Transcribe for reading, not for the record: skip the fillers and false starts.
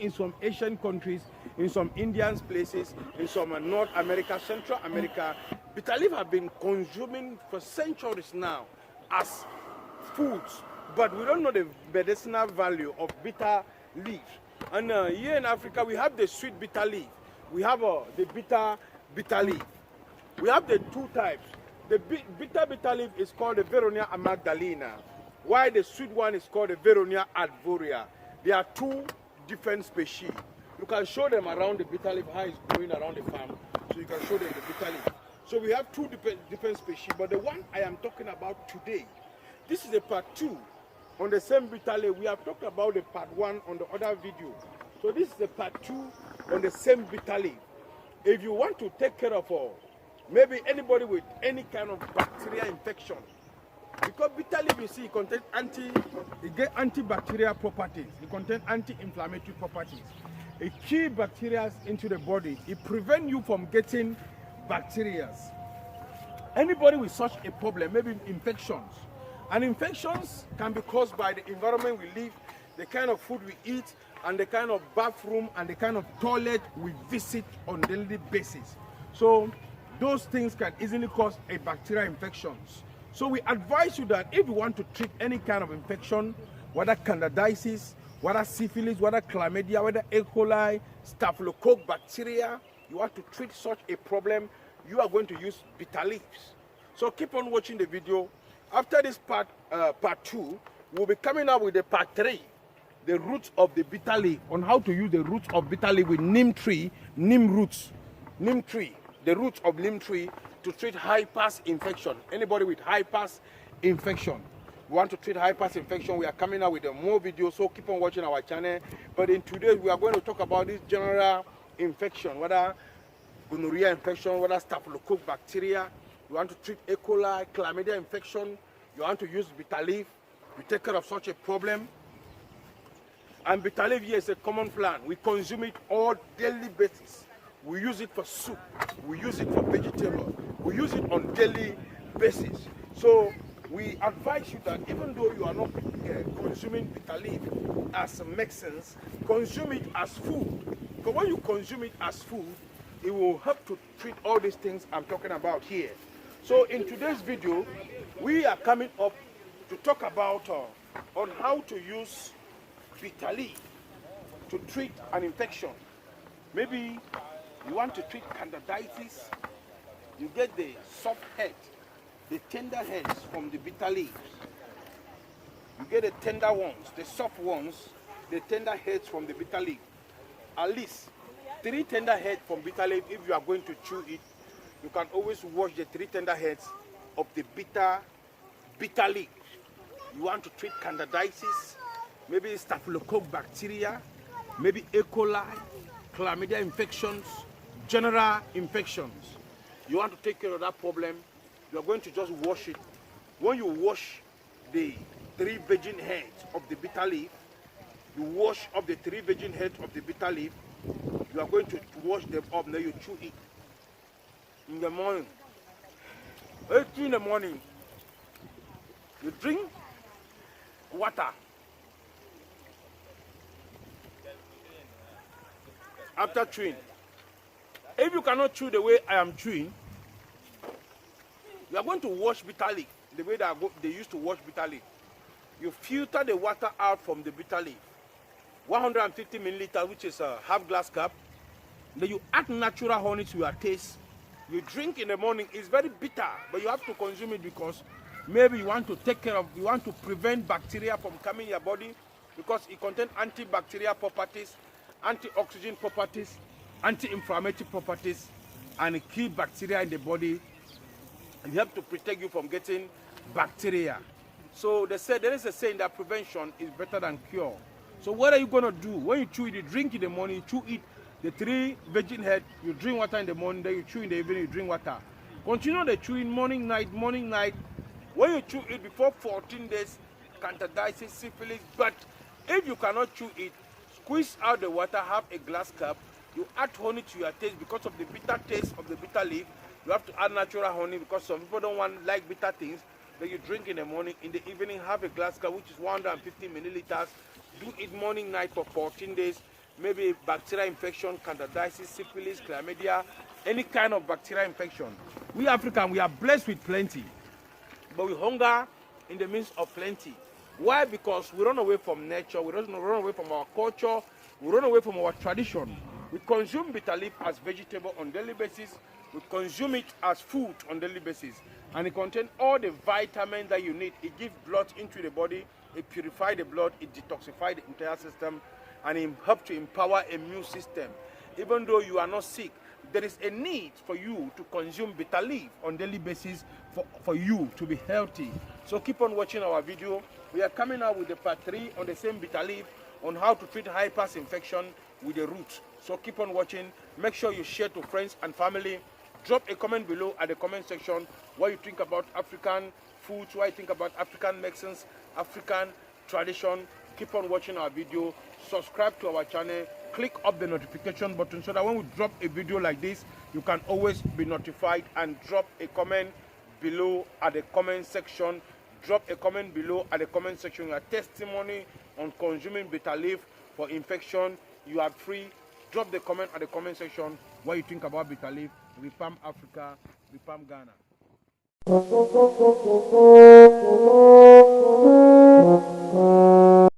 in some Asian countries, in some Indian places, in some North America, Central America. Bitter leaf have been consuming for centuries now as foods, but we don't know the medicinal value of bitter leaf. And here in Africa, we have the sweet bitter leaf. We have the bitter leaf. We have the two types. The bitter leaf is called the Veronia amygdalina, while the sweet one is called the Veronia advoria. There are two different species. You can show them around the bitter leaf, how it's growing around the farm, so you can show them the bitter leaf. So we have two different species, but the one I am talking about today, this is the part 2 on the same bitter leaf. We have talked about the part 1 on the other video. So this is the part 2 on the same bitter leaf. If you want to take care of maybe anybody with any kind of bacterial infection, because bitter leaf, you see, it contains antibacterial properties, it contains anti-inflammatory properties. It kills bacteria into the body. It prevents you from getting bacteria. Anybody with such a problem, maybe infections, and infections can be caused by the environment we live, the kind of food we eat, and the kind of bathroom and the kind of toilet we visit on a daily basis. So those things can easily cause a bacterial infections. So we advise you that if you want to treat any kind of infection, whether candidiasis, whether syphilis, whether chlamydia, whether E. coli, staphylococcus bacteria, you want to treat such a problem, you are going to use bitter leaves. So keep on watching the video. After this part 2, we'll be coming up with the part 3, the roots of the bitter leaf, on how to use the roots of bitter leaf with neem tree, the roots of neem tree to treat high pass infection. Anybody with high pass infection, we want to treat high pass infection, we are coming out with more videos, so keep on watching our channel. But in today, we are going to talk about this general infection, whether gonorrhea infection, whether staphylococcus bacteria. You want to treat E. coli, chlamydia infection, you want to use bitter leaf, you take care of such a problem. And bitter leaf here is a common plant. We consume it all daily basis. We use it for soup, we use it for vegetables, we use it on daily basis. So we advise you that even though you are not consuming bitter leaf as medicines, consume it as food. Because when you consume it as food, it will help to treat all these things I'm talking about here. So in today's video, we are coming up to talk about on how to use bitter leaf to treat an infection. Maybe you want to treat candidiasis, you get the soft head, the tender heads from the bitter leaves. You get the tender ones, the soft ones, the tender heads from the bitter leaf. At least 3 tender heads from bitter leaf. If you are going to chew it, you can always wash the 3 tender heads of the bitter leaf. You want to treat candidiasis, maybe staphylococcus bacteria, maybe E. coli, chlamydia infections, general infections. You want to take care of that problem, you are going to just wash it. When you wash the 3 virgin heads of the bitter leaf, you wash up the 3 virgin heads of the bitter leaf, you are going to wash them up, then you chew it. In the morning, 8 in the morning, you drink water. After chewing, if you cannot chew the way I am chewing, you are going to wash bitter leaf the way that they used to wash bitter leaf. You filter the water out from the bitter leaf, 150 milliliters, which is a half glass cup. Then you add natural honey to your taste. You drink in the morning. It's very bitter, but you have to consume it because maybe you want to take care of, you want to prevent bacteria from coming in your body, because it contains antibacterial properties, antioxidant properties, anti-inflammatory properties, and it kills bacteria in the body. And help to protect you from getting bacteria. So they say, there is a saying that prevention is better than cure. So what are you going to do? When you chew it, you drink in the morning, you chew it, the 3 virgin head, you drink water in the morning, then you chew in the evening, you drink water. Continue the chewing morning, night, morning, night. When you chew it before 14 days, candidiasis, syphilis. But if you cannot chew it, squeeze out the water, have a glass cup, you add honey to your taste. Because of the bitter taste of the bitter leaf, you have to add natural honey, because some people don't like bitter things. Then you drink in the morning, in the evening have a glass cup, which is 150 milliliters. Do it morning, night for 14 days. maybe bacterial infection, candidiasis, syphilis, chlamydia, any kind of bacterial infection. We Africans, we are blessed with plenty, but we hunger in the midst of plenty. Why? Because we run away from nature, we run away from our culture, we run away from our tradition. We consume bitter leaf as vegetable on daily basis, we consume it as food on daily basis, and it contains all the vitamins that you need. It gives blood into the body, it purifies the blood, it detoxifies the entire system, and it helps to empower the immune system. Even though you are not sick, there is a need for you to consume bitter leaf on daily basis for you to be healthy. So keep on watching our video. We are coming out with the part 3 on the same bitter leaf on how to treat high pass infection with the root. So keep on watching. Make sure you share to friends and family. Drop a comment below at the comment section what you think about African foods, what you think about African medicines, African tradition. Keep on watching our video. Subscribe to our channel. Click up the notification button so that when we drop a video like this, you can always be notified, and drop a comment below at the comment section. Drop a comment below at the comment section. Your testimony on consuming bitter leaf for infection. You are free. Drop the comment at the comment section what you think about bitter leaf. We Palm Africa, we Palm Ghana.